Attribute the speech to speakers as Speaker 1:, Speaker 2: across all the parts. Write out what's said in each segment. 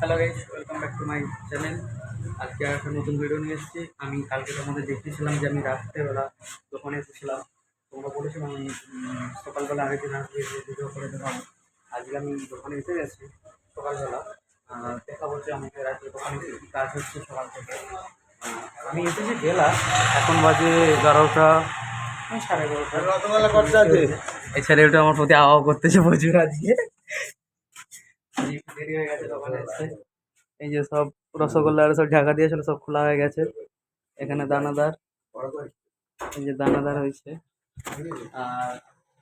Speaker 1: Hello guys, welcome back to my channel. আজকে আর একটা নতুন ভিডিও নিয়ে এসেছি। আমি কালকে তোমাদের দেখিয়েছিলাম যে আমি রাত্রেবেলা দোকানে এসেছিলাম। তোমরা বলেছিলাম আমি সকালবেলা আগের দিন আসবে ভিডিও করে দেখাবো। আজকে আমি দোকানে এসে গেছি সকালবেলা। দেখা বলছে আমাকে রাত্রে দোকানে কী কাজ হচ্ছে সকাল থেকে। আমি এসেছি বেলা, এখন বাজে 11টা, 11:30। এই ছেলেটা আমার প্রতি আওয়া করতেছে প্রচুর আজকে। দেরি হয়ে গেছে দোকানে এসে। এই যে সব রসগোল্লা আর সব ঢাকা দিয়েছিল, সব খোলা হয়ে গেছে। এখানে দানাদার, এই যে দানাদার হয়েছে। আর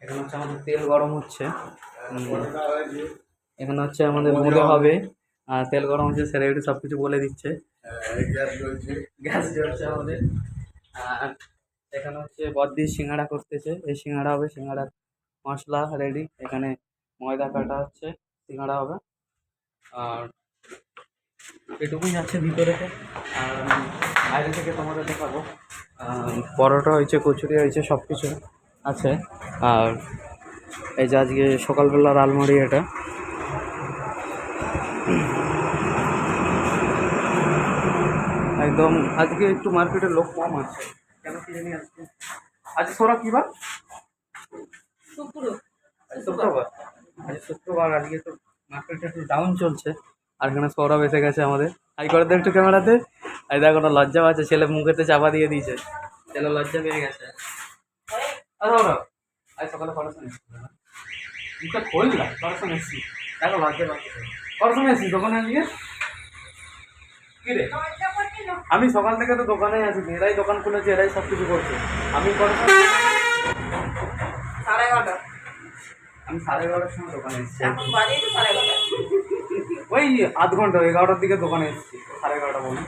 Speaker 1: এখানে হচ্ছে আমাদের তেল গরম হচ্ছে। এখানে হচ্ছে আমাদের বোঁদে হবে, আর তেল গরম হচ্ছে, সেটা একটু সব কিছু বলে দিচ্ছে। গ্যাস জ্বলছে আমাদের। আর এখানে হচ্ছে বদ্দি সিঙ্গাড়া করতেছে, এই সিঙ্গাড়া হবে, সিঙ্গাড়ার মশলা রেডি। এখানে ময়দা কাটা হচ্ছে, সিঙ্গাড়া হবে। আর এটুকুই আছে ভিতরে। আর বাইরে থেকে তোমাদের দেখাবো। পরোটা হয়েছে, কচুরি হয়েছে, সব কিছু আছে। আর এই যে আজকে সকালবেলার আলমারি এটা। একদম আজকে একটু মার্কেটের লোক কম আছে, কেন কি জানি। আজকে সোরা কী বার? শুক্রবার। আজ শুক্রবার, আজকে তো মার্কেটটা একটু ডাউন চলছে। আর এখানে সৌরভ এসে গেছে আমাদের। হাই করে দে একটু ক্যামেরাতে। এই দেখো না, লজ্জা পাচ্ছে, ছেলে মুখেতে চাপা দিয়ে দিয়েছে, ছেলে লজ্জা পেয়ে গেছে। সৌরভ আজ সকালে পড়াশোনা এসেছি, মুখটা খোললাম, পড়াশোনা এসেছি, দেখো লজ্জা পাচ্ছে। পড়াশোনা এসেছি দোকানে আজকে। কি রে, আমি সকাল থেকে তো দোকানে আছি, এরাই দোকান খুলেছে, এরাই সব কিছু করছে। আমি পড়াশোনা 11:30। আমি 11:30টার সময় দোকানে এসেছি। ওই আধ ঘন্টা, 11টার দিকে দোকানে এসেছি, 11:30 বলি।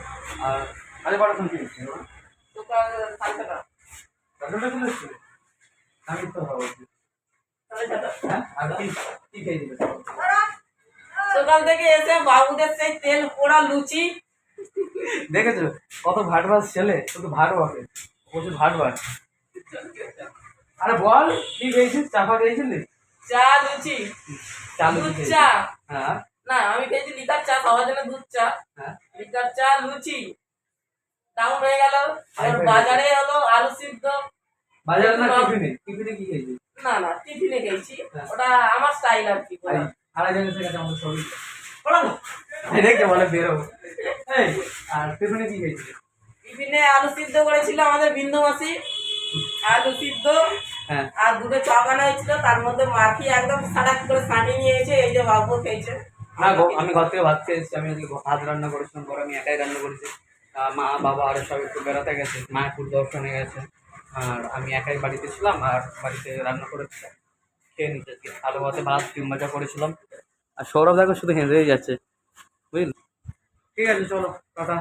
Speaker 1: আর আরে পড়াশোনা কি এসেছি আমি তো ভাবছি। হ্যাঁ, আর কি খেয়ে দিবে
Speaker 2: সকাল থেকে এসে বাবুদের সেই তেল পোড়া লুচি
Speaker 1: দেখেছো? কত ভাটবাস ছেলে, শুধু ভাট বসে, প্রচুর ভাট বাস। আরে বল, কি খেয়েছিস? চাপা খেয়েছিলি?
Speaker 2: চা লুচি দুধ চা।
Speaker 1: হ্যাঁ
Speaker 2: না, আমি খেয়েছি লিকার চা, সবার জন্য দুধ চা।
Speaker 1: হ্যাঁ,
Speaker 2: লিকার চা লুচি ডাউন হয়ে গেল। আর বাজারে হলো আলু সিদ্ধ।
Speaker 1: বাজারে না, টিফিনে? টিফিনে কি খেয়েছিস?
Speaker 2: না না, টিফিনে খেয়েছি, ওটা আমার স্টাইল আর কি।
Speaker 1: আড়াই জনের কাছে আমাদের শরীর দেখে বলে বেরোবো। আর টিফিনে কি খেয়েছিস?
Speaker 2: টিফিনে আলু সিদ্ধ করেছিল আমাদের বিন্দু মাসি, আলু সিদ্ধ।
Speaker 1: হ্যাঁ,
Speaker 2: আর দুটো চা বানা হয়েছিল, তার মধ্যে মাখি একদম সারাক করে ছাঁটিয়ে নিয়েছে। এই যে বাবু খেয়েছে।
Speaker 1: না গো, আমি ঘর থেকে ভাত খেয়ে এসেছি। আমি আজকে ভাত রান্না করেছিলাম, পরে আমি একাই রান্না করেছি। মা বাবা আর সব একটু বেড়াতে গেছে, মায়াপুর দর্শনে গেছে। আর আমি একাই বাড়িতে ছিলাম, আর বাড়িতে রান্না করেছিলাম, খেয়ে নিতে। আলু ভাতে ভাত, ডিম ভাজা করেছিলাম। আর সৌরভ দেখো শুধু হেঁটেই যাচ্ছে, বুঝলি? ঠিক আছে, চলো টাটা।